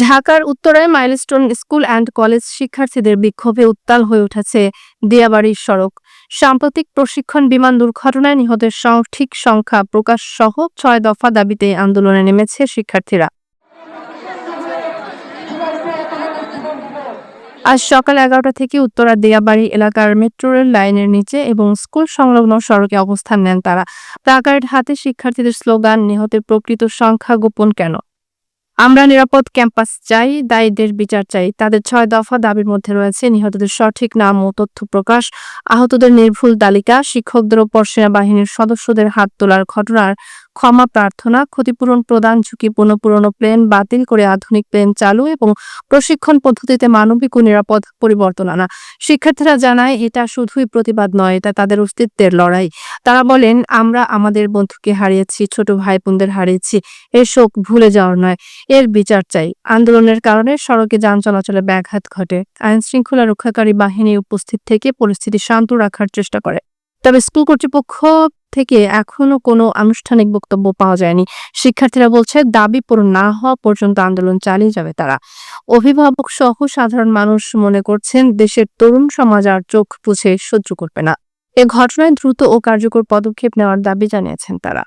ঢাকার উত্তরায় milestone school and college শিক্ষার্থীদের বিক্ষোভে উত্তাল হয়ে উঠেছে দিয়াবাড়ির সড়ক। সাম্প্রতিক প্রশিক্ষণ বিমান দুর্ঘটনায় নিহতের সঠিক সংখ্যা প্রকাশ সহ ৬ দফা দাবিতে আন্দোলনে নেমেছে শিক্ষার্থীরা। আজ সকাল ১১টা থেকে উত্তরার দিয়াবাড়ি এলাকার মেট্রো রেল লাইনের নিচে এবং স্কুল সংলগ্ন সড়কে অবস্থান নেন তারা। প্লাকার্ড হাতে শিক্ষার্থীদের স্লোগান, নিহতের প্রকৃত সংখ্যা গোপন কেন, আমরা নিরাপদ ক্যাম্পাস চাই, দায়ীদের বিচার চাই। তাদের ৬ দফা দাবির মধ্যে রয়েছে নিহতদের সঠিক নাম ও তথ্য প্রকাশ, আহতদের নির্ভুল তালিকা, শিক্ষকদের ওপর সেনাবাহিনীর সদস্যদের হাত তোলার ঘটনার ক্ষমা প্রার্থনা, ক্ষতিপূরণ প্রদান, ঝুঁকিপূর্ণ পুরনো প্লেন বাতিল করে আধুনিক প্লেন চালু এবং প্রশিক্ষণ পদ্ধতিতে মানবিক ও নিরাপদ পরিবর্তন আনা। শিক্ষার্থীরা জানায়, এটা শুধুই প্রতিবাদ নয়, এটা তাদের অস্তিত্বের লড়াই। তারা বলেন, আমরা আমাদের বন্ধুকে হারিয়েছি, ছোট ভাই বোনদের হারিয়েছি, এর শোক ভুলে যাওয়ার নয়, এর বিচার চাই। আন্দোলনের কারণে সড়কে যান চলাচলে ব্যাঘাত ঘটে। আইন শৃঙ্খলা রক্ষাকারী বাহিনী উপস্থিত থেকে পরিস্থিতি শান্ত রাখার চেষ্টা করে। তবে স্কুল কর্তৃপক্ষ থেকে এখনো কোনো আনুষ্ঠানিক বক্তব্য পাওয়া যায়নি। শিক্ষার্থীরা বলছে, দাবি পূরণ না হওয়া পর্যন্ত আন্দোলন চালিয়ে যাবে তারা। অভিভাবক সহ সাধারণ মানুষ মনে করছেন, দেশের তরুণ সমাজ আর চোখ বুজে সহ্য করবে না। এ ঘটনায় দ্রুত ও কার্যকর পদক্ষেপ নেওয়ার দাবি জানিয়েছেন তারা।